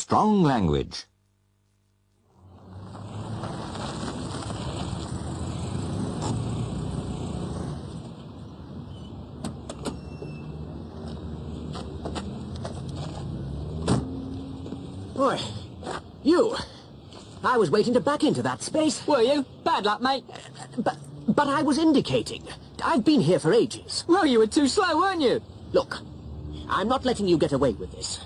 strong language. Oi, you! I was waiting to back into that space. Were you? Bad luck, mate. But I was indicating. I've been here for ages. Well, you were too slow, weren't you? Look, I'm not letting you get away with this.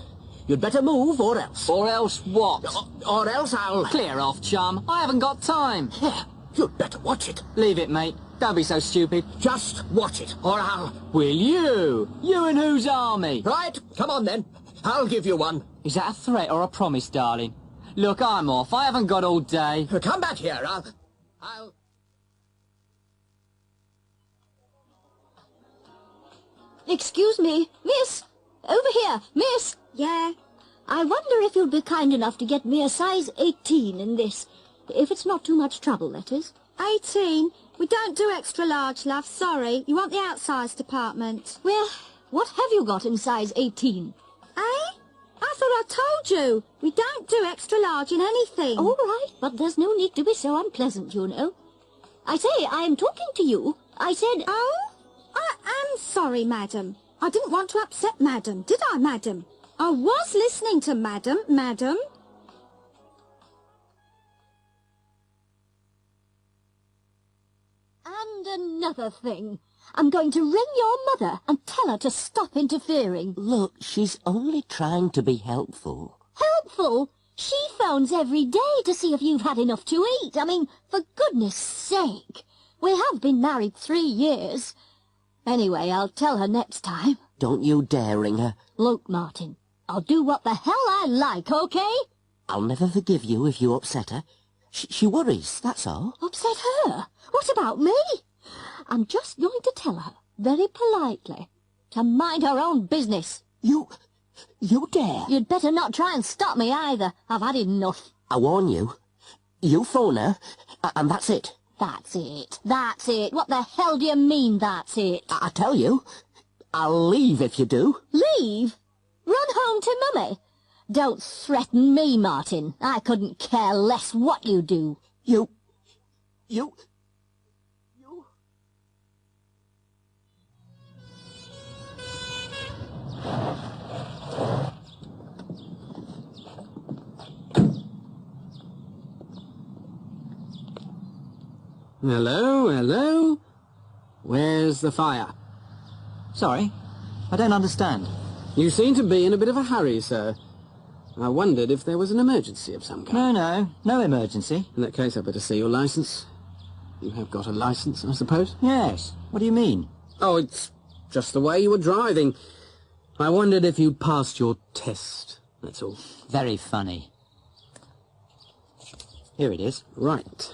You'd better move, or else. Or else what? Or else I'll... Clear off, chum. I haven't got time. Yeah, you'd better watch it. Leave it, mate. Don't be so stupid. Just watch it, or I'll... Will you? You and whose army? Right, come on then. I'll give you one. Is that a threat or a promise, darling? Look, I'm off. I haven't got all day. Come back here. I'll... Excuse me, miss. Over here, miss. Yeah. I wonder if you'll be kind enough to get me a size 18 in this. If it's not too much trouble, that is. 18? We don't do extra large, love. Sorry. You want the outsize department. Well, what have you got in size 18? Eh? I thought I told you. We don't do extra large in anything. All right, but there's no need to be so unpleasant, you know. I say, I am talking to you. I said... Oh? I am sorry, madam. I didn't want to upset madam, did I, madam? I was listening to madam. And another thing. I'm going to ring your mother and tell her to stop interfering. Look, she's only trying to be helpful. Helpful? She phones every day to see if you've had enough to eat. I mean, for goodness sake. We have been married 3 years. Anyway, I'll tell her next time. Don't you dare ring her. Look, Martin, I'll do what the hell I like, okay? I'll never forgive you if you upset her. She worries, that's all. Upset her? What about me? I'm just going to tell her, very politely, to mind her own business. You dare? You'd better not try and stop me either. I've had enough. I warn you. You phone her, and that's it. That's it. That's it. What the hell do you mean, that's it? I tell you, I'll leave if you do. Leave? Run home to Mummy? Don't threaten me, Martin. I couldn't care less what you do. You... Hello? Where's the fire? Sorry, I don't understand. You seem to be in a bit of a hurry, sir. I wondered if there was an emergency of some kind. No emergency. In that case, I better see your licence. You have got a licence, I suppose? Yes. What do you mean? Oh, it's just the way you were driving. I wondered if you'd passed your test, that's all. Very funny. Here it is. Right.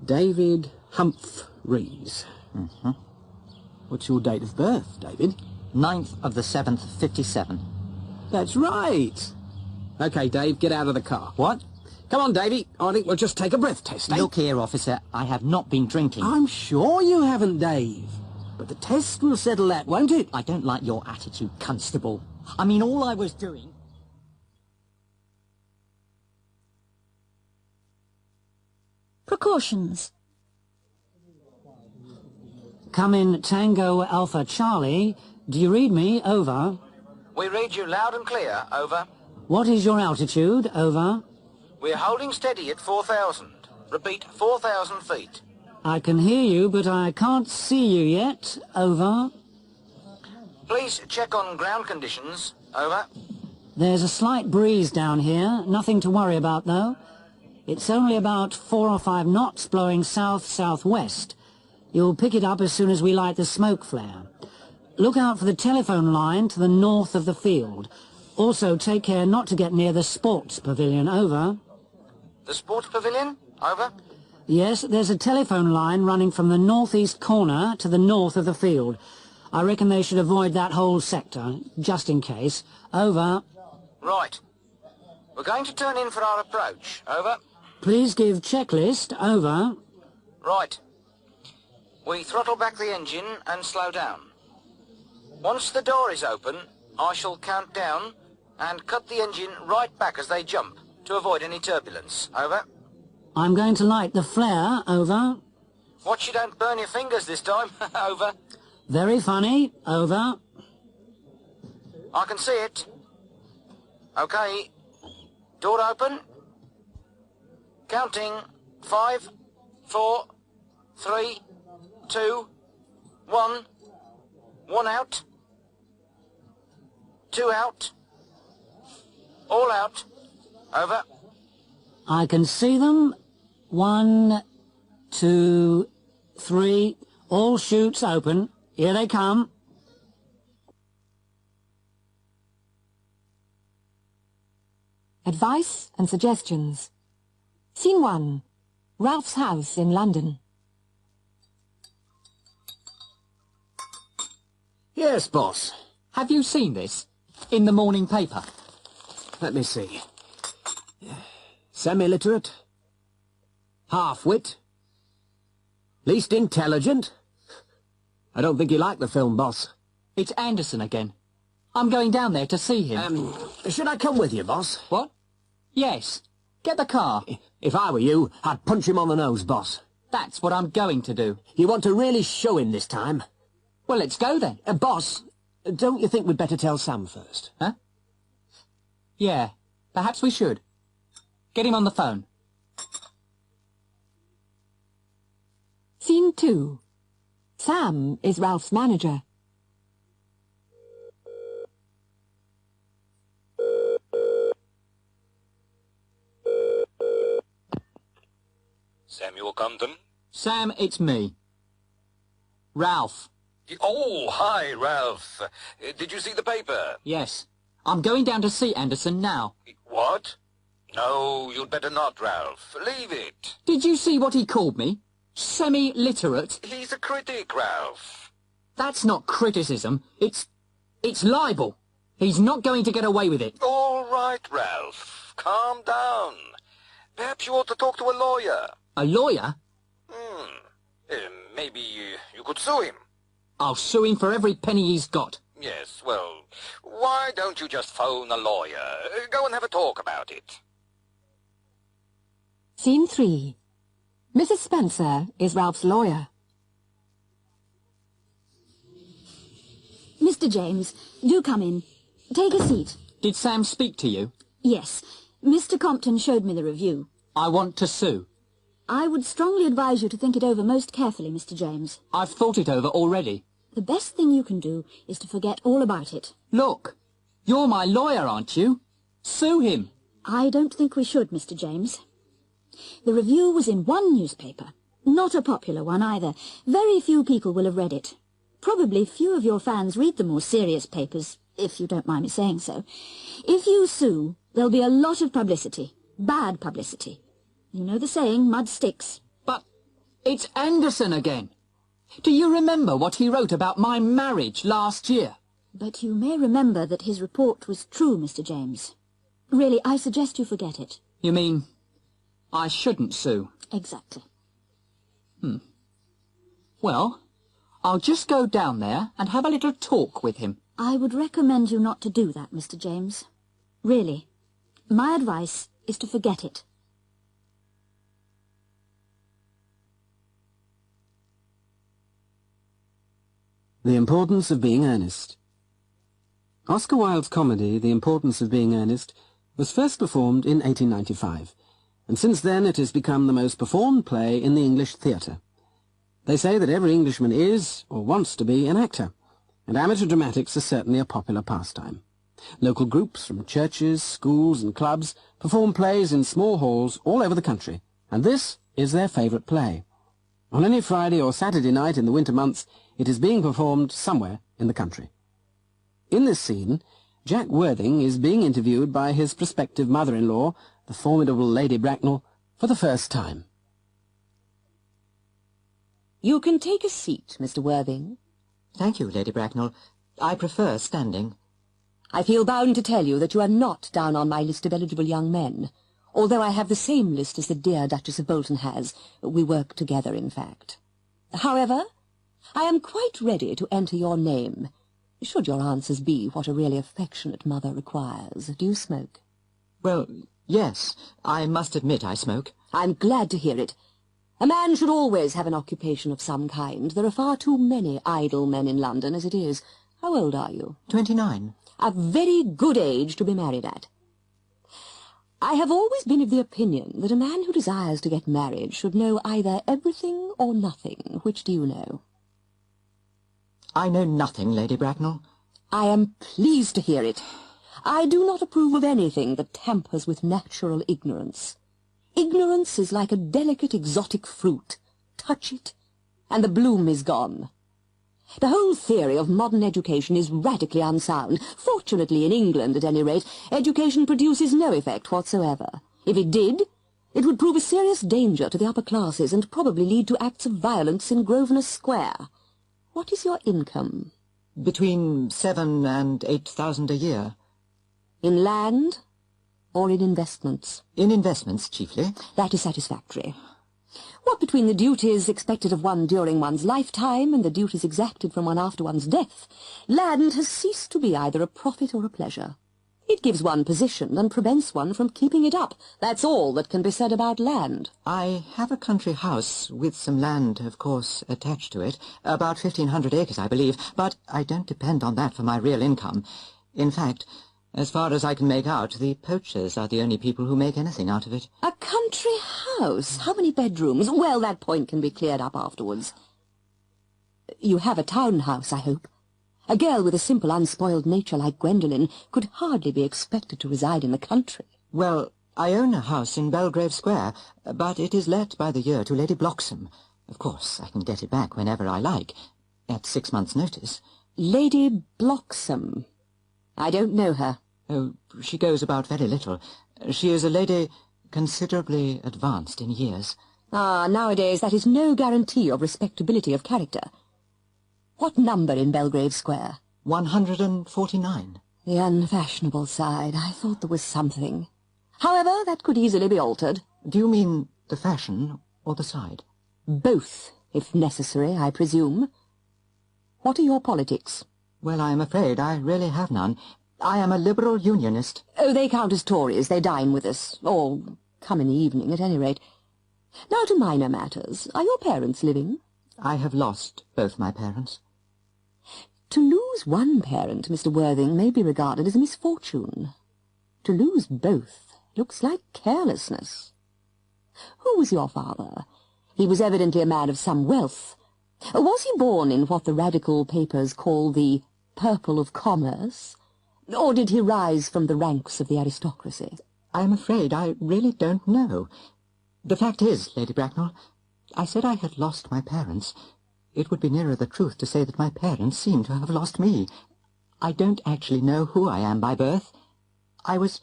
David Humphreys. Mm-hmm. What's your date of birth, David? 9th of the 7th, 57. That's right. OK, Dave, get out of the car. What? Come on, Davey. I think we'll just take a breath test, eh? Look here, officer. I have not been drinking. I'm sure you haven't, Dave. But the test will settle that, won't it? I don't like your attitude, Constable. I mean, all I was doing... Precautions. Come in, Tango Alpha Charlie. Do you read me? Over. We read you loud and clear. Over. What is your altitude? Over. We're holding steady at 4,000. Repeat, 4,000 feet. I can hear you, but I can't see you yet. Over. Please check on ground conditions. Over. There's a slight breeze down here. Nothing to worry about, though. It's only about 4 or 5 knots blowing south-southwest. You'll pick it up as soon as we light the smoke flare. Look out for the telephone line to the north of the field. Also, take care not to get near the sports pavilion. Over. The sports pavilion? Over. Yes, there's a telephone line running from the northeast corner to the north of the field. I reckon they should avoid that whole sector, just in case. Over. Right. We're going to turn in for our approach. Over. Please give checklist. Over. Right. We throttle back the engine and slow down. Once the door is open, I shall count down And cut the engine right back as they jump, to avoid any turbulence. Over. I'm going to light the flare. Over. Watch you don't burn your fingers this time. Over. Very funny. Over. I can see it. Okay. Door open. Counting. 5, 4, 3, 2, 1. 1 out. 2 out. All out. Over. I can see them. 1, 2, 3. All chutes open. Here they come. Advice and suggestions. Scene 1. Ralph's house in London. Yes, boss. Have you seen this? In the morning paper? Let me see. Semi-literate. Half-wit. Least intelligent. I don't think you like the film, boss. It's Anderson again. I'm going down there to see him. Should I come with you, boss? What? Yes. Get the car. If I were you, I'd punch him on the nose, boss. That's what I'm going to do. You want to really show him this time? Well, let's go then. Boss, don't you think we'd better tell Sam first? Huh? Yeah, perhaps we should. Get him on the phone. Scene 2. Sam is Ralph's manager. Samuel Compton? Sam, it's me. Ralph. Oh, hi, Ralph. Did you see the paper? Yes. I'm going down to see Anderson now. What? No, you'd better not, Ralph. Leave it. Did you see what he called me? Semi-literate? He's a critic, Ralph. That's not criticism. It's libel. He's not going to get away with it. All right, Ralph. Calm down. Perhaps you ought to talk to a lawyer. A lawyer? Maybe you could sue him. I'll sue him for every penny he's got. Yes, well, why don't you just phone a lawyer? Go and have a talk about it. Scene 3. Mrs. Spencer is Ralph's lawyer. Mr. James, do come in. Take a seat. Did Sam speak to you? Yes. Mr. Compton showed me the review. I want to sue. I would strongly advise you to think it over most carefully, Mr. James. I've thought it over already. The best thing you can do is to forget all about it. Look, you're my lawyer, aren't you? Sue him. I don't think we should, Mr. James. The review was in one newspaper. Not a popular one either. Very few people will have read it. Probably few of your fans read the more serious papers, if you don't mind me saying so. If you sue, there'll be a lot of publicity. Bad publicity. You know the saying, mud sticks. But it's Anderson again. Do you remember what he wrote about my marriage last year? But you may remember that his report was true, Mr. James. Really, I suggest you forget it. You mean I shouldn't sue? Exactly. Well, I'll just go down there and have a little talk with him. I would recommend you not to do that, Mr. James. Really. My advice is to forget it. The Importance of Being Earnest. Oscar Wilde's comedy, The Importance of Being Earnest, was first performed in 1895, and since then it has become the most performed play in the English theatre. They say that every Englishman is, or wants to be, an actor, and amateur dramatics are certainly a popular pastime. Local groups from churches, schools and clubs perform plays in small halls all over the country, and this is their favourite play. On any Friday or Saturday night in the winter months, it is being performed somewhere in the country. In this scene, Jack Worthing is being interviewed by his prospective mother-in-law, the formidable Lady Bracknell, for the first time. You can take a seat, Mr. Worthing. Thank you, Lady Bracknell. I prefer standing. I feel bound to tell you that you are not down on my list of eligible young men, although I have the same list as the dear Duchess of Bolton has. We work together, in fact. However, I am quite ready to enter your name. Should your answers be what a really affectionate mother requires, do you smoke? Well, yes. I must admit I smoke. I'm glad to hear it. A man should always have an occupation of some kind. There are far too many idle men in London as it is. How old are you? 29. A very good age to be married at. I have always been of the opinion that a man who desires to get married should know either everything or nothing. Which do you know? I know nothing, Lady Bracknell. I am pleased to hear it. I do not approve of anything that tampers with natural ignorance. Ignorance is like a delicate exotic fruit. Touch it, and the bloom is gone. The whole theory of modern education is radically unsound. Fortunately, in England, at any rate, education produces no effect whatsoever. If it did, it would prove a serious danger to the upper classes and probably lead to acts of violence in Grosvenor Square. What is your income? Between 7,000 and 8,000 a year. In land or in investments? In investments, chiefly. That is satisfactory. What between the duties expected of one during one's lifetime and the duties exacted from one after one's death, land has ceased to be either a profit or a pleasure. It gives one position and prevents one from keeping it up. That's all that can be said about land. I have a country house with some land, of course, attached to it. About 1,500 acres, I believe, but I don't depend on that for my real income. In fact, as far as I can make out, the poachers are the only people who make anything out of it. A country house? How many bedrooms? Well, that point can be cleared up afterwards. You have a townhouse, I hope. A girl with a simple, unspoiled nature like Gwendolen could hardly be expected to reside in the country. Well, I own a house in Belgrave Square, but it is let by the year to Lady Bloxham. Of course, I can get it back whenever I like, at 6 months' notice. Lady Bloxham. I don't know her. Oh, she goes about very little. She is a lady considerably advanced in years. Ah, nowadays that is no guarantee of respectability of character. What number in Belgrave Square? 149. The unfashionable side. I thought there was something. However, that could easily be altered. Do you mean the fashion or the side? Both, if necessary, I presume. What are your politics? Well, I am afraid I really have none. I am a Liberal Unionist. Oh, they count as Tories. They dine with us. Or come in the evening, at any rate. Now to minor matters. Are your parents living? I have lost both my parents. To lose one parent, Mr. Worthing, may be regarded as a misfortune. To lose both looks like carelessness. Who was your father? He was evidently a man of some wealth. Was he born in what the radical papers call the purple of commerce? Or did he rise from the ranks of the aristocracy? I am afraid I really don't know. The fact is, Lady Bracknell, I said I had lost my parents. It would be nearer the truth to say that my parents seem to have lost me. I don't actually know who I am by birth. I was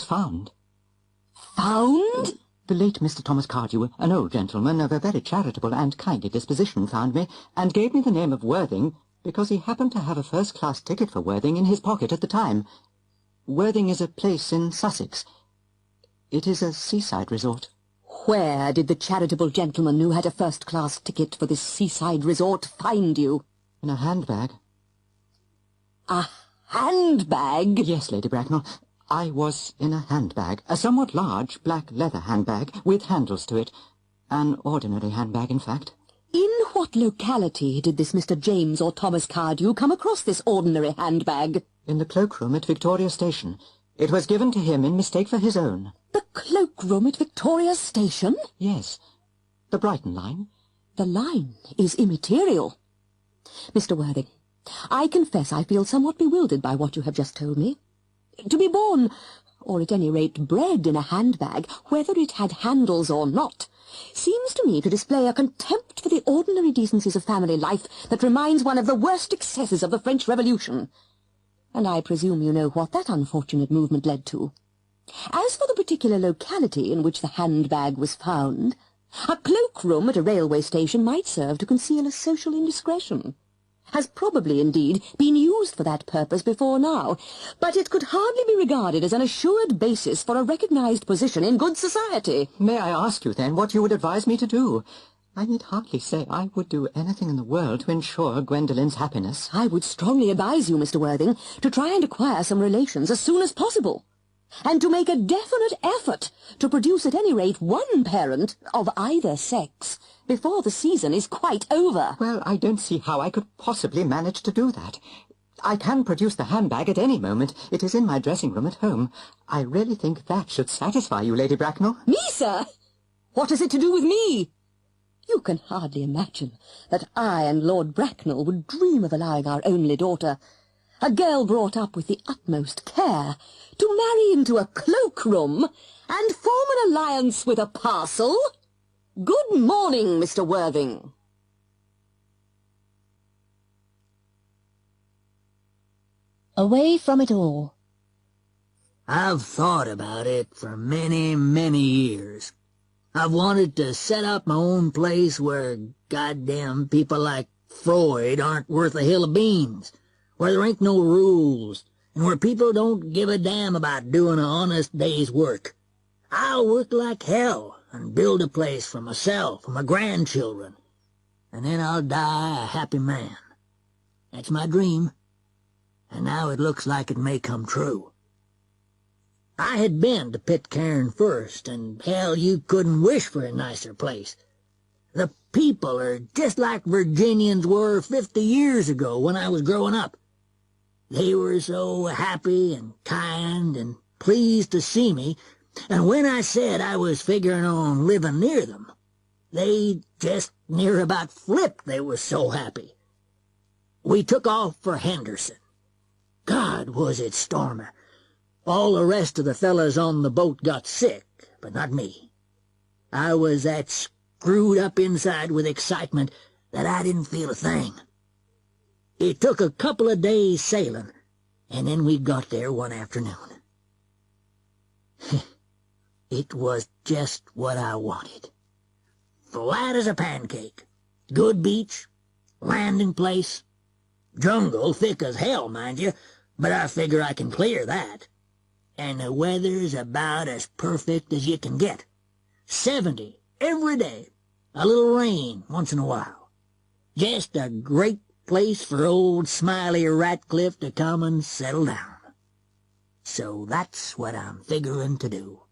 found. Found? The late Mr. Thomas Cardew, an old gentleman of a very charitable and kindly disposition, found me, and gave me the name of Worthing, because he happened to have a first-class ticket for Worthing in his pocket at the time. Worthing is a place in Sussex. It is a seaside resort. Where did the charitable gentleman who had a first-class ticket for this seaside resort find you? In a handbag. A handbag? Yes, Lady Bracknell. I was in a handbag, a somewhat large black leather handbag with handles to it. An ordinary handbag, in fact. In what locality did this Mr. James or Thomas Cardew come across this ordinary handbag? In the cloakroom at Victoria Station. It was given to him in mistake for his own. The cloakroom at Victoria Station? Yes. The Brighton line. The line is immaterial. Mr. Worthing, I confess I feel somewhat bewildered by what you have just told me. To be born, or at any rate bred in a handbag, whether it had handles or not, seems to me to display a contempt for the ordinary decencies of family life that reminds one of the worst excesses of the French Revolution. And I presume you know what that unfortunate movement led to. As for the particular locality in which the handbag was found, a cloakroom at a railway station might serve to conceal a social indiscretion. Has probably, indeed, been used for that purpose before now, but it could hardly be regarded as an assured basis for a recognized position in good society. May I ask you, then, what you would advise me to do? I need hardly say I would do anything in the world to ensure Gwendolyn's happiness. I would strongly advise you, Mr. Worthing, to try and acquire some relations as soon as possible, and to make a definite effort to produce at any rate one parent of either sex before the season is quite over. Well, I don't see how I could possibly manage to do that. I can produce the handbag at any moment. It is in my dressing room at home. I really think that should satisfy you, Lady Bracknell. Me, sir? What has it to do with me? You can hardly imagine that I and Lord Bracknell would dream of allowing our only daughter, a girl brought up with the utmost care, to marry into a cloakroom and form an alliance with a parcel. Good morning, Mr. Worthing. Away from it all. I've thought about it for many, many years. I've wanted to set up my own place where goddamn people like Freud aren't worth a hill of beans, where there ain't no rules, and where people don't give a damn about doing an honest day's work. I'll work like hell and build a place for myself and my grandchildren, and then I'll die a happy man. That's my dream, and now it looks like it may come true. I had been to Pitcairn first, and hell, you couldn't wish for a nicer place. The people are just like Virginians were 50 years ago when I was growing up. They were so happy and kind and pleased to see me, and when I said I was figuring on living near them, they just near about flipped, they were so happy. We took off for Henderson. God, was it stormy. All the rest of the fellas on the boat got sick, but not me. I was that screwed up inside with excitement that I didn't feel a thing. It took a couple of days sailing, and then we got there one afternoon. It was just what I wanted. Flat as a pancake. Good beach, landing place. Jungle thick as hell, mind you, but I figure I can clear that. And the weather's about as perfect as you can get. 70 every day. A little rain once in a while. Just a great place for old Smiley Ratcliffe to come and settle down. So that's what I'm figuring to do.